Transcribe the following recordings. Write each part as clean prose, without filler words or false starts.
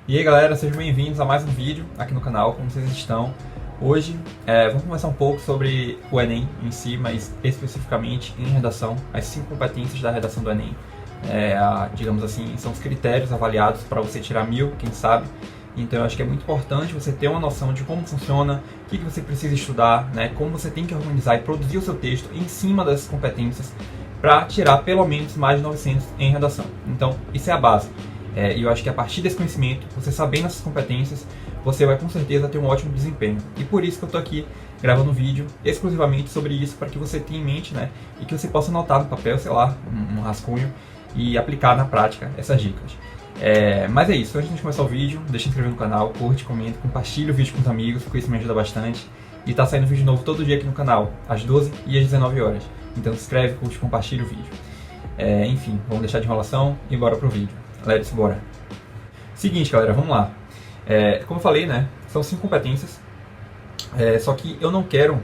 E aí galera, sejam bem-vindos a mais um vídeo aqui no canal, como vocês estão? Hoje vamos conversar um pouco sobre o Enem em si, mas especificamente em redação, as 5 competências da redação do Enem. Digamos assim, são os critérios avaliados para você tirar 1000, quem sabe. Então eu acho que é muito importante você ter uma noção de como funciona, o que você precisa estudar, né, como você tem que organizar e produzir o seu texto em cima dessas competências para tirar pelo menos mais de 900 em redação. Então isso é a base. E eu acho que a partir desse conhecimento, você sabendo essas competências, você vai com certeza ter um ótimo desempenho. E por isso que eu estou aqui gravando um vídeo exclusivamente sobre isso, para que você tenha em mente, né, e que você possa anotar no papel, sei lá, um rascunho, e aplicar na prática essas dicas. Mas é isso, antes de começar o vídeo, deixa de se inscrever no canal, curte, comenta, compartilha o vídeo com os amigos, porque isso me ajuda bastante. E tá saindo vídeo novo todo dia aqui no canal, às 12 e às 19 horas. Então se inscreve, curte, compartilha o vídeo. Enfim, vamos deixar de enrolação e bora pro vídeo. Let's bora. Seguinte, galera, vamos lá. Como eu falei, né, são 5 competências. Só que eu não quero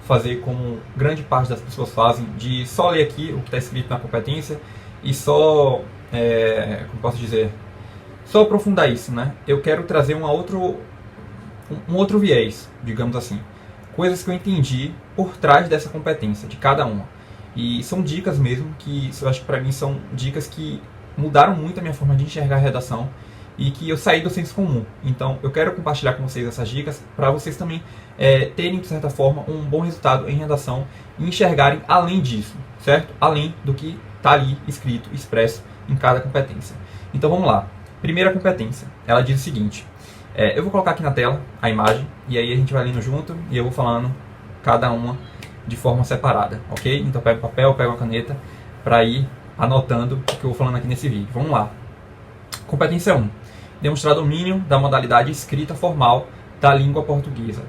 fazer como grande parte das pessoas fazem, de só ler aqui o que está escrito na competência e só, como posso dizer, só aprofundar isso, né? Eu quero trazer um outro viés, digamos assim. Coisas que eu entendi por trás dessa competência, de cada uma. E são dicas mesmo, que eu acho que para mim são dicas que mudaram muito a minha forma de enxergar a redação e que eu saí do senso comum. Então eu quero compartilhar com vocês essas dicas para vocês também terem, de certa forma, um bom resultado em redação e enxergarem além disso, certo? Além do que está ali escrito, expresso em cada competência. Então vamos lá. Primeira competência, ela diz o seguinte, eu vou colocar aqui na tela a imagem e aí a gente vai lendo junto e eu vou falando cada uma de forma separada, ok? Então pega o papel, pega a caneta para ir anotando o que eu vou falando aqui nesse vídeo. Vamos lá. Competência 1. Demonstrar domínio da modalidade escrita formal da língua portuguesa.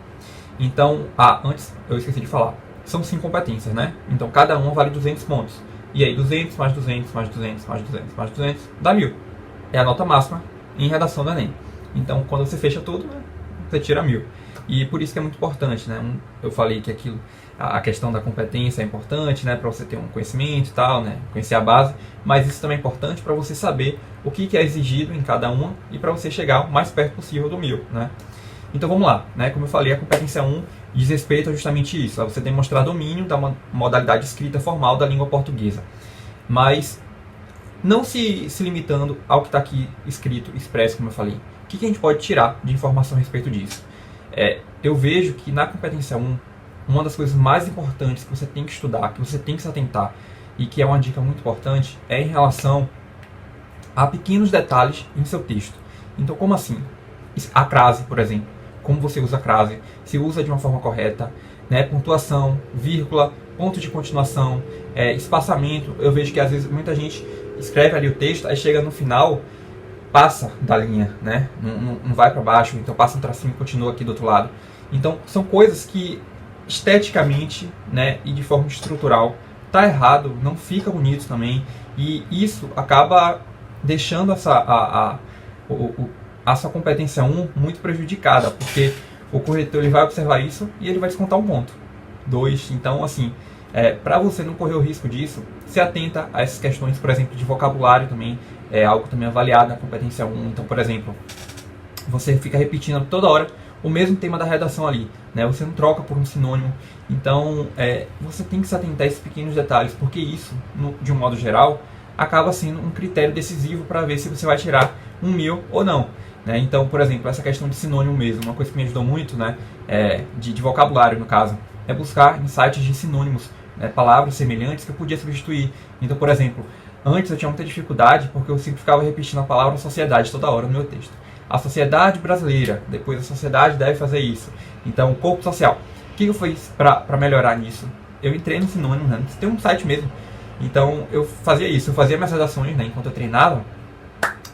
Então, antes eu esqueci de falar. São 5 competências, né? Então cada uma vale 200 pontos. E aí 200 mais 200 mais 200 mais 200 mais 200 dá 1000. É a nota máxima em redação do Enem. Então quando você fecha tudo, né, você tira 1000. E por isso que é muito importante, né? Eu falei que a questão da competência é importante, né? Para você ter um conhecimento e tal, né? Conhecer a base. Mas isso também é importante para você saber o que é exigido em cada uma e para você chegar o mais perto possível do 1000, né? Então vamos lá, né? Como eu falei, a competência 1 diz respeito a justamente isso, a você demonstrar domínio da modalidade escrita formal da língua portuguesa. Mas não se limitando ao que está aqui escrito, expresso, como eu falei. O que a gente pode tirar de informação a respeito disso? Eu vejo que na competência 1, uma das coisas mais importantes que você tem que estudar, que você tem que se atentar, e que é uma dica muito importante, é em relação a pequenos detalhes em seu texto. Então, como assim? A crase, por exemplo. Como você usa a crase? Se usa de uma forma correta, né? Pontuação, vírgula, ponto de continuação, espaçamento. Eu vejo que às vezes muita gente escreve ali o texto, aí chega no final, passa da linha, né? Não vai para baixo, então passa um tracinho e continua aqui do outro lado. Então são coisas que esteticamente, né, e de forma estrutural tá errado, não fica bonito também, e isso acaba deixando a sua competência 1 muito prejudicada, porque o corretor ele vai observar isso e ele vai descontar um ponto, 2. Então assim, para você não correr o risco disso, se atenta a essas questões, por exemplo, de vocabulário também, é algo também avaliado na competência 1. Então, por exemplo, você fica repetindo toda hora o mesmo tema da redação ali, né? Você não troca por um sinônimo. Então, você tem que se atentar a esses pequenos detalhes, porque isso, de um modo geral, acaba sendo um critério decisivo para ver se você vai tirar 1000 ou não, né? Então, por exemplo, essa questão de sinônimo mesmo, uma coisa que me ajudou muito, né, de vocabulário, no caso, é buscar em sites de sinônimos, né, palavras semelhantes que eu podia substituir. Então, por exemplo, antes eu tinha muita dificuldade porque eu sempre ficava repetindo a palavra sociedade toda hora no meu texto. A sociedade brasileira, depois a sociedade deve fazer isso. Então, o corpo social. O que eu fiz para melhorar nisso? Eu entrei no sinônimo, né? Tem um site mesmo. Então, eu fazia isso. Eu fazia minhas redações, né, enquanto eu treinava,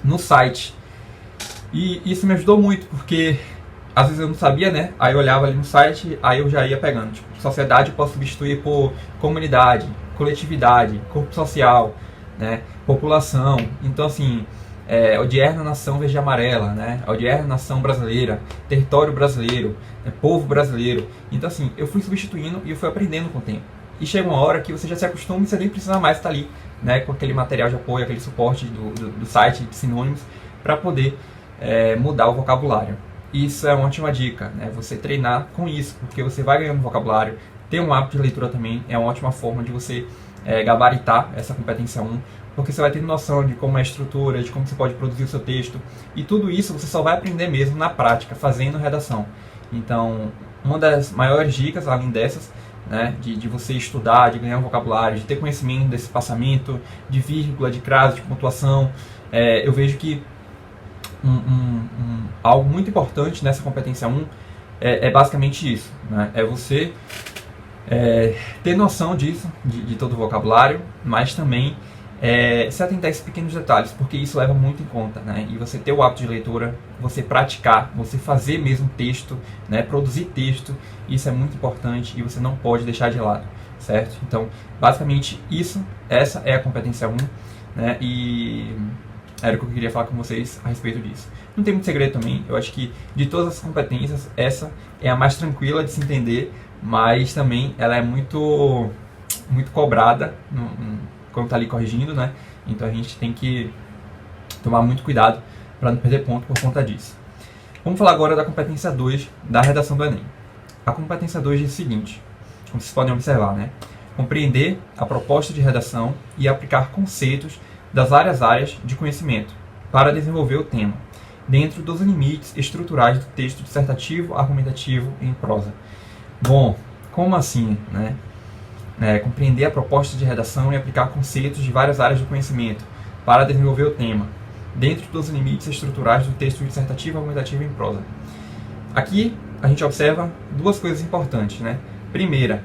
no site. E isso me ajudou muito, porque às vezes eu não sabia, né? Aí eu olhava ali no site, aí eu já ia pegando. Tipo, sociedade eu posso substituir por comunidade, coletividade, corpo social, né? População. Então, assim, odierna nação verde e amarela, né? Odierna nação brasileira, território brasileiro, povo brasileiro. Então, assim, eu fui substituindo e eu fui aprendendo com o tempo. E chega uma hora que você já se acostuma e você nem precisa mais estar ali, né? Com aquele material de apoio, aquele suporte do site de sinônimos, para poder mudar o vocabulário. Isso é uma ótima dica, né? Você treinar com isso, porque você vai ganhando vocabulário. Ter um hábito de leitura também é uma ótima forma de você gabaritar essa competência 1, porque você vai ter noção de como é a estrutura, de como você pode produzir o seu texto, e tudo isso você só vai aprender mesmo na prática, fazendo redação. Então, uma das maiores dicas, além dessas, né, de você estudar, de ganhar um vocabulário, de ter conhecimento desse espaçamento, de vírgula, de crase, de pontuação, eu vejo que algo muito importante nessa competência 1 é basicamente isso, né? É você ter noção disso, de todo o vocabulário, mas também se atentar a esses pequenos detalhes, porque isso leva muito em conta, né? E você ter o hábito de leitura, você praticar, você fazer mesmo texto, né? Produzir texto, isso é muito importante e você não pode deixar de lado, certo? Então, basicamente essa é a competência 1, né? E era o que eu queria falar com vocês a respeito disso. Não tem muito segredo também, eu acho que de todas as competências, essa é a mais tranquila de se entender, mas também ela é muito cobrada quando está ali corrigindo, né? Então a gente tem que tomar muito cuidado para não perder ponto por conta disso. Vamos falar agora da competência 2 da redação do Enem. A competência 2 diz o seguinte, como vocês podem observar, né? Compreender a proposta de redação e aplicar conceitos das várias áreas de conhecimento para desenvolver o tema, dentro dos limites estruturais do texto dissertativo, argumentativo e em prosa. Bom, como assim, né? Compreender a proposta de redação e aplicar conceitos de várias áreas do conhecimento para desenvolver o tema, dentro dos limites estruturais do texto dissertativo, argumentativo e em prosa. Aqui a gente observa duas coisas importantes, né? Primeira,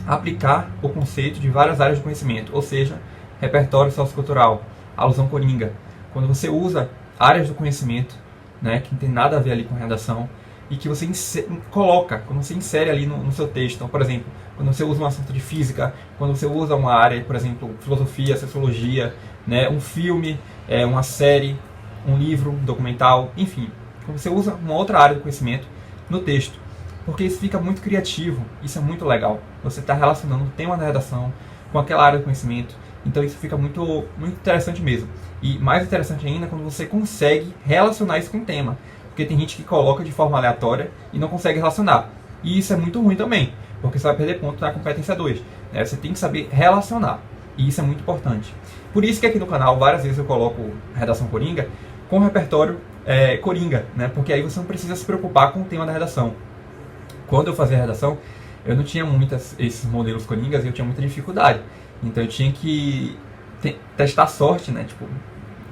aplicar o conceito de várias áreas do conhecimento, ou seja, repertório sociocultural, alusão coringa. Quando você usa áreas do conhecimento, né, que não tem nada a ver ali com redação, e que você coloca, quando você insere ali no seu texto. Então, por exemplo, quando você usa um assunto de física, quando você usa uma área, por exemplo, filosofia, sociologia, né, um filme, uma série, um livro, um documental, enfim. Quando você usa uma outra área do conhecimento no texto, porque isso fica muito criativo, isso é muito legal. Você está relacionando o tema da redação com aquela área do conhecimento, então isso fica muito, muito interessante mesmo. E mais interessante ainda quando você consegue relacionar isso com o tema, porque tem gente que coloca de forma aleatória e não consegue relacionar. E isso é muito ruim também, porque você vai perder ponto na competência 2. Né? Você tem que saber relacionar, e isso é muito importante. Por isso que aqui no canal várias vezes eu coloco redação coringa com repertório coringa, né? Porque aí você não precisa se preocupar com o tema da redação. Quando eu fazia a redação, eu não tinha esses modelos coringas e eu tinha muita dificuldade. Então eu tinha que testar a sorte, né? Tipo,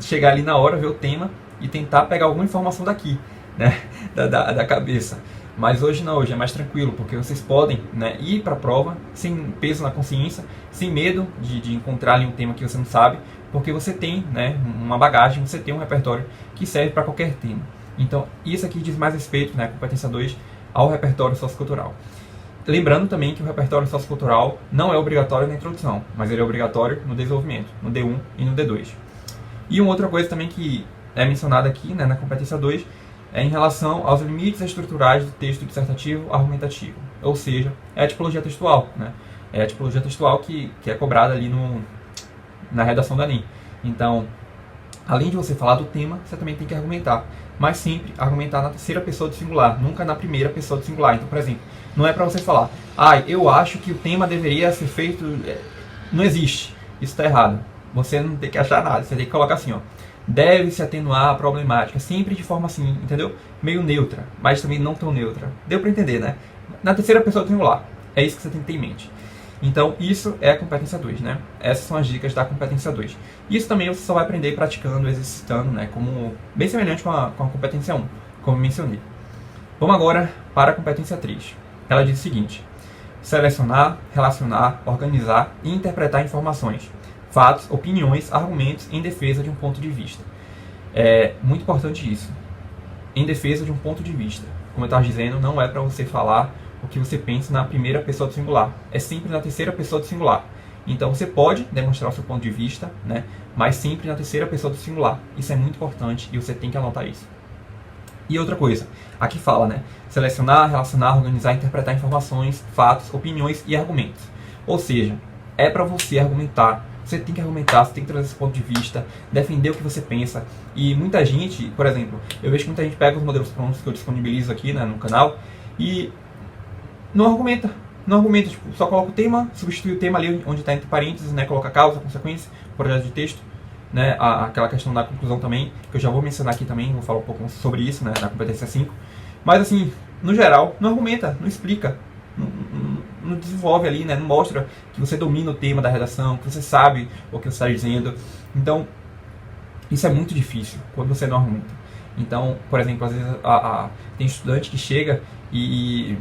chegar ali na hora, ver o tema e tentar pegar alguma informação daqui, né? da cabeça. Mas hoje não, hoje é mais tranquilo, porque vocês podem, né, ir para a prova sem peso na consciência, sem medo de encontrar ali um tema que você não sabe, porque você tem, né, uma bagagem, você tem um repertório que serve para qualquer tema. Então isso aqui diz mais respeito, né, competência 2, ao repertório sociocultural. Lembrando também que o repertório sociocultural não é obrigatório na introdução, mas ele é obrigatório no desenvolvimento, no D1 e no D2. E uma outra coisa também que é mencionada aqui, né, na competência 2, é em relação aos limites estruturais do texto dissertativo argumentativo. Ou seja, é a tipologia textual, né? É a tipologia textual que é cobrada ali na redação do Enem. Então, além de você falar do tema, você também tem que argumentar. Mas sempre argumentar na terceira pessoa do singular, nunca na primeira pessoa do singular. Então, por exemplo, não é para você falar, eu acho que o tema deveria ser feito... Não existe. Isso está errado. Você não tem que achar nada. Você tem que colocar assim, ó. Deve-se atenuar a problemática, sempre de forma assim, entendeu? Meio neutra, mas também não tão neutra. Deu para entender, né? Na terceira pessoa do singular. É isso que você tem que ter em mente. Então, isso é a competência 2, né? Essas são as dicas da competência 2. Isso também você só vai aprender praticando, exercitando, né? Como bem semelhante com a competência 1, como mencionei. Vamos agora para a competência 3. Ela diz o seguinte: selecionar, relacionar, organizar e interpretar informações, fatos, opiniões, argumentos em defesa de um ponto de vista. É muito importante isso. Em defesa de um ponto de vista. Como eu estava dizendo, não é para você falar o que você pensa na primeira pessoa do singular. É sempre na terceira pessoa do singular. Então você pode demonstrar o seu ponto de vista, né? Mas sempre na terceira pessoa do singular. Isso é muito importante e você tem que anotar isso. E outra coisa, aqui fala, né? Selecionar, relacionar, organizar, interpretar informações, fatos, opiniões e argumentos. Ou seja, é para você argumentar Você tem que argumentar, você tem que trazer esse ponto de vista, defender o que você pensa. E muita gente, por exemplo, eu vejo que muita gente pega os modelos prontos que eu disponibilizo aqui, né, no canal e não argumenta. Não argumenta, tipo, só coloca o tema, substitui o tema ali onde está entre parênteses, né, coloca causa, consequência, projeto de texto, né, aquela questão da conclusão também, que eu já vou mencionar aqui também, vou falar um pouco sobre isso, né, na competência 5. Mas assim, no geral, não argumenta, não explica, não desenvolve ali, né, não mostra que você domina o tema da redação, que você sabe o que você está dizendo. Então, isso é muito difícil quando você não argumenta. Então, por exemplo, às vezes tem estudante que chega e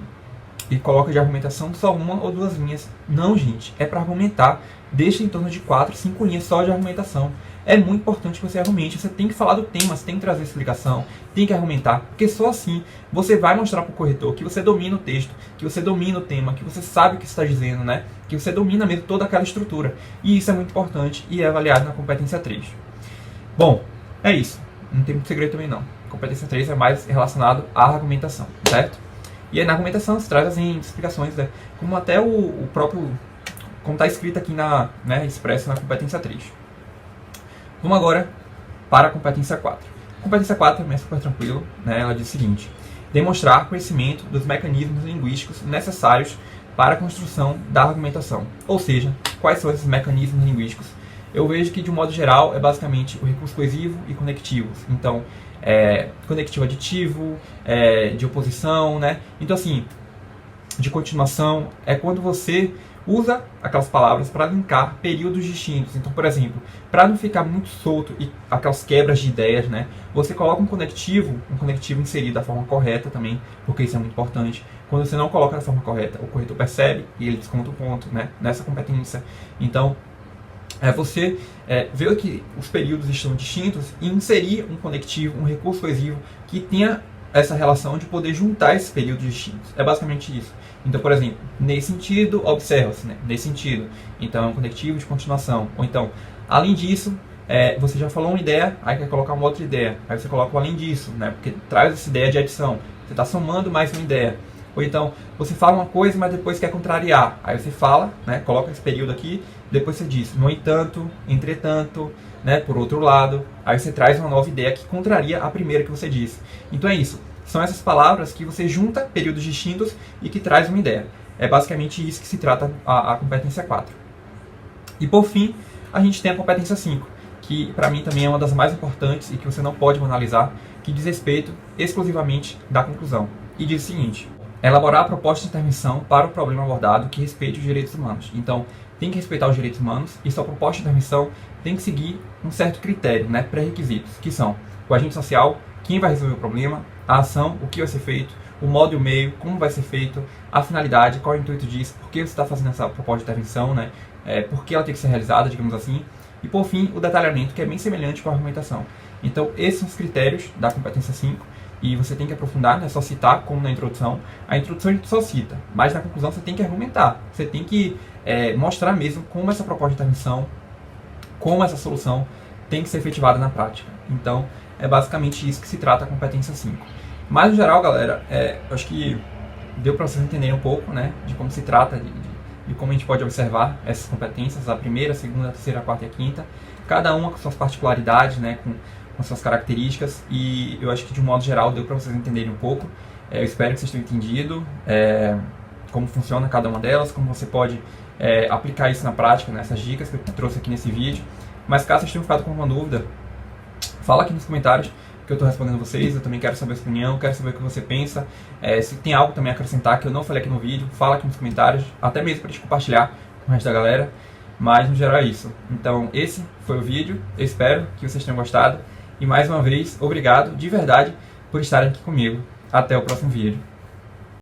coloca de argumentação só uma ou duas linhas. Não, gente, é para argumentar. Deixa em torno de 4, 5 linhas só de argumentação. É muito importante que você argumente. Você tem que falar do tema, você tem que trazer explicação, tem que argumentar, porque só assim você vai mostrar para o corretor que você domina o texto, que você domina o tema, que você sabe o que está dizendo, né? Que você domina mesmo toda aquela estrutura. E isso é muito importante e é avaliado na competência 3. Bom, é isso. Não tem muito segredo também não. A competência 3 é mais relacionado à argumentação, certo? E aí na argumentação se traz as explicações, né? Como até o próprio, como está escrito aqui expresso na competência 3. Vamos agora para a competência 4. A competência 4 também é super tranquilo, né? Ela diz o seguinte: demonstrar conhecimento dos mecanismos linguísticos necessários para a construção da argumentação. Ou seja, quais são esses mecanismos linguísticos? Eu vejo que, de um modo geral, é basicamente o recurso coesivo e conectivos. Então, conectivo aditivo, de oposição, né? Então, assim, de continuação, é quando você usa aquelas palavras para linkar períodos distintos. Então, por exemplo, para não ficar muito solto e aquelas quebras de ideias, né? Você coloca um conectivo inserido da forma correta também, porque isso é muito importante. Quando você não coloca da forma correta, o corretor percebe e ele desconta o ponto, né, nessa competência. Então, você ver que os períodos estão distintos e inserir um conectivo, um recurso coesivo que tenha essa relação de poder juntar esses períodos distintos. É basicamente isso. Então, por exemplo, nesse sentido, observa-se, né? Nesse sentido. Então, é um conectivo de continuação. Ou então, além disso, você já falou uma ideia, aí quer colocar uma outra ideia. Aí você coloca o além disso, né? Porque traz essa ideia de adição. Você está somando mais uma ideia. Ou então, você fala uma coisa, mas depois quer contrariar. Aí você fala, né? Coloca esse período aqui, depois você diz, no entanto, entretanto, né? Por outro lado. Aí você traz uma nova ideia que contraria a primeira que você disse. Então é isso. São essas palavras que você junta períodos distintos e que traz uma ideia. É basicamente isso que se trata a competência 4. E por fim, a gente tem a competência 5, que para mim também é uma das mais importantes e que você não pode banalizar, que diz respeito exclusivamente da conclusão. E diz o seguinte: elaborar a proposta de intervenção para o problema abordado que respeite os direitos humanos. Então, tem que respeitar os direitos humanos e sua proposta de intervenção tem que seguir um certo critério, né, pré-requisitos, que são o agente social, quem vai resolver o problema, a ação, o que vai ser feito, o modo e o meio, como vai ser feito, a finalidade, qual é o intuito disso, por que você está fazendo essa proposta de intervenção, né, por que ela tem que ser realizada, digamos assim, e por fim, o detalhamento, que é bem semelhante com a argumentação. Então, esses são os critérios da competência 5, e você tem que aprofundar, não é só citar, como na introdução. A introdução a gente só cita, mas na conclusão você tem que argumentar, você tem que mostrar mesmo como essa proposta de intervenção, como essa solução tem que ser efetivada na prática. Então, é basicamente isso que se trata a competência 5. Mas, no geral, galera, eu acho que deu para vocês entenderem um pouco, né, de como se trata, de como a gente pode observar essas competências, a primeira, a segunda, a terceira, a quarta e a quinta, cada uma com suas particularidades, né, com suas características, e eu acho que, de um modo geral, deu para vocês entenderem um pouco. Eu espero que vocês tenham entendido como funciona cada uma delas, como você pode aplicar isso na prática, nessas dicas que eu trouxe aqui nesse vídeo. Mas caso vocês tenham ficado com alguma dúvida, fala aqui nos comentários que eu estou respondendo vocês. Eu também quero saber a sua opinião, quero saber o que você pensa. Se tem algo também a acrescentar que eu não falei aqui no vídeo, fala aqui nos comentários, até mesmo para a gente compartilhar com o resto da galera. Mas no geral é isso. Então esse foi o vídeo, eu espero que vocês tenham gostado. E mais uma vez, obrigado de verdade por estarem aqui comigo. Até o próximo vídeo.